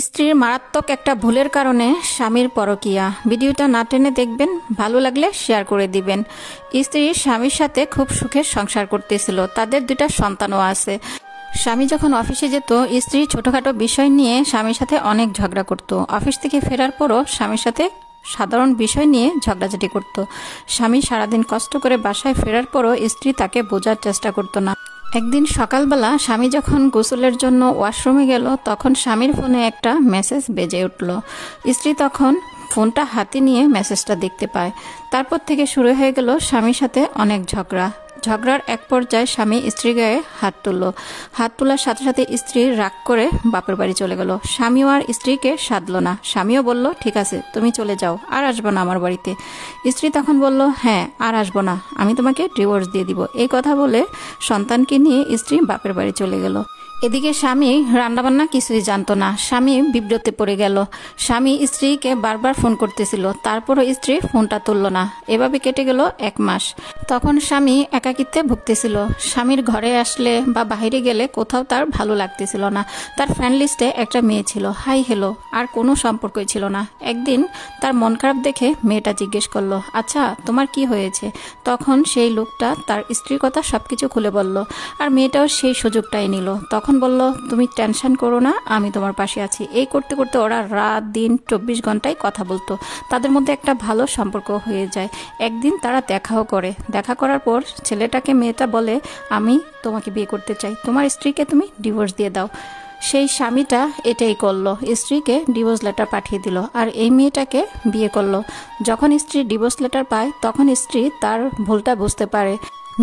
স্ত্রীর মারাত্মক একটা ভুলের কারণে স্বামীর পরকীয়া। ভিডিওটা না টেনে দেখবেন, ভালো লাগলে শেয়ার করে দিবেন। স্ত্রী স্বামীর সাথে খুব সুখে সংসার করতেছিল, তাদের 2টা সন্তানও আছে। স্বামী যখন অফিসে যেত, স্ত্রী ছোটখাটো বিষয় নিয়ে স্বামীর সাথে অনেক ঝগড়া করত। অফিস থেকে ফেরার পরও স্বামীর সাথে সাধারণ বিষয় নিয়ে ঝগড়াঝাটি করত। স্বামী সারাদিন কষ্ট করে বাসায় ফেরার পরও স্ত্রী তাকে বোঝার চেষ্টা করতো না। একদিন সকালবেলা স্বামী যখন গোসলের জন্য ওয়াশরুমে গেল, তখন স্বামীর ফোনে একটা মেসেজ বেজে উঠল। স্ত্রী তখন ফোনটা হাতে নিয়ে মেসেজটা দেখতে পায়। তারপর থেকে শুরু হয়ে গেল স্বামীর সাথে অনেক ঝগড়ার এক পর্যায়ে স্বামী স্ত্রীর গায়ে হাত তুলল। হাত তোলার সাথে সাথে স্ত্রী রাগ করে বাপের বাড়ি চলে গেল। স্বামীও আর স্ত্রীকে সাধলো না। স্বামীও বলল, ঠিক আছে, তুমি চলে যাও, আর আসবো না আমার বাড়িতে। স্ত্রী তখন বলল, হ্যাঁ, আর আসবো না, আমি তোমাকে ডিভোর্স দিয়ে দিব। এই কথা বলে সন্তানকে নিয়ে স্ত্রী বাপের বাড়ি চলে গেল। এদিকে স্বামী রান্নাবান্না কিছুই জানতো না। স্বামী বিব্রতে পড়ে গেল। স্বামী স্ত্রীকে বারবার ফোন করতেছিল, তারপরও স্ত্রী ফোনটা তুলল না। এভাবে কেটে গেল 1 মাস। তখন স্বামী একাকিত্বে ভুগতেছিল। স্বামীর ঘরে আসলে বা বাইরে গেলে কোথাও তার ভালো লাগতেছিল না। তার ফ্রেন্ড লিস্টে একটা মেয়ে ছিল, হাই হেলো, আর কোনো সম্পর্কই ছিল না। একদিন তার মন খারাপ দেখে মেয়েটা জিজ্ঞেস করলো, আচ্ছা তোমার কি হয়েছে? তখন সেই লোকটা তার স্ত্রীর কথা সবকিছু খুলে বলল, আর মেয়েটাও সেই সুযোগটাই নিল। তখন বলল, তুমি টেনশন করো না, আমি তোমার পাশে আছি। এই করতে করতে ওরা রাত দিন 24 ঘন্টায় কথা বলতো। তাদের মধ্যে একটা ভালো সম্পর্ক হয়ে যায়। একদিন তারা দেখাও করে। দেখা করার পর ছেলেটাকে মেয়েটা বলে, আমি তোমাকে বিয়ে করতে চাই, তোমার স্ত্রীকে তুমি ডিভোর্স দিয়ে দাও। সেই স্বামীটা এটাই করলো, স্ত্রীকে ডিভোর্স লেটার পাঠিয়ে দিল, আর এই মেয়েটাকে বিয়ে করলো। যখন স্ত্রী ডিভোর্স লেটার পায়, তখন স্ত্রী তার ভুলটা বুঝতে পারে।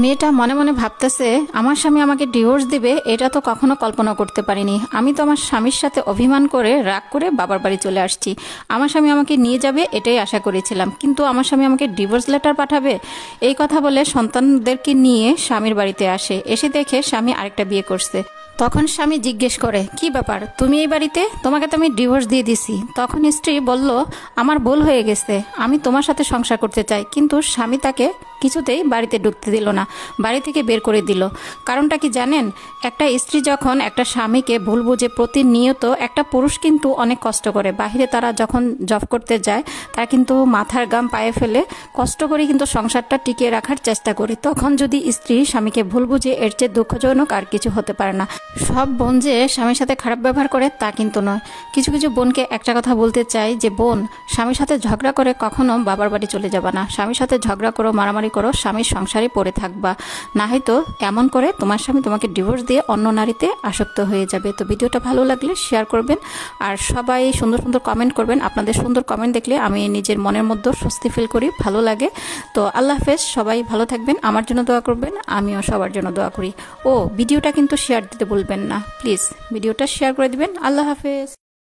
মেয়েটা মনে মনে ভাবতেছে, আমার স্বামী আমাকে ডিভোর্স দিবে এটা তো কখনো কল্পনা করতে পারিনি। আমি তো আমার স্বামীর সাথে অভিমান করে রাগ করে বাবার বাড়ি চলে আসছি। আমার স্বামী আমাকে নিয়ে যাবে এটাই আশা করেছিলাম, কিন্তু আমার স্বামী আমাকে ডিভোর্স লেটার পাঠাবে। এই কথা বলে সন্তানদেরকে নিয়ে স্বামীর বাড়িতে আসে। এসে দেখে স্বামী আরেকটা বিয়ে করছে। তখন স্বামী জিজ্ঞেস করে, কি ব্যাপার, তুমি এই বাড়িতে? তোমাকে তো আমি ডিভোর্স দিয়ে দিছি। তখন স্ত্রী বলল, আমার ভুল হয়ে গেছে, আমি তোমার সাথে সংসার করতে চাই। কিন্তু স্বামী তাকে কিছুতেই বাড়িতে ঢুকতে দিল না, বাড়ি থেকে বের করে দিল। কারণটা কি জানেন? একটা স্ত্রী যখন একটা স্বামীকে ভুল বুঝে প্রতিনিয়ত, একটা পুরুষ কিন্তু অনেক কষ্ট করে, বাহিরে তারা যখন জব করতে যায় তারা কিন্তু মাথার গাম পায়ে ফেলে কষ্ট করে কিন্তু সংসারটা টিকিয়ে রাখার চেষ্টা করে। তখন যদি স্ত্রী স্বামীকে ভুল বুঝে, এর চেয়ে দুঃখজনক আর কিছু হতে পারে না। সব বোন যে স্বামীর সাথে খারাপ ব্যবহার করে তা কিন্তু নয়। কিছু কিছু বোনকে একটা কথা বলতে চাই, যে বোন, স্বামীর সাথে ঝগড়া করে কখনো বাবার বাড়ি চলে যাবা না। স্বামীর সাথে ঝগড়া করো, মারামারি করো, স্বামীর সংসারে পড়ে থাকবা, না হয়তো এমন করে তোমার স্বামী তোমাকে ডিভোর্স দিয়ে অন্য নারীতে আসক্ত হয়ে যাবে। তো ভিডিওটা ভালো লাগলে শেয়ার করবেন, আর সবাই সুন্দর সুন্দর কমেন্ট করবেন। আপনাদের সুন্দর কমেন্ট দেখলে আমি নিজের মনের মধ্যে স্বস্তি ফিল করি, ভালো লাগে। তো আল্লাহ হাফেজ, সবাই ভালো থাকবেন, আমার জন্য দোয়া করবেন, আমিও সবার জন্য দোয়া করি। ও ভিডিওটা কিন্তু শেয়ার দিতে বলবেন না প্লিজ, ভিডিওটা শেয়ার করে দিবেন। আল্লাহ হাফেজ।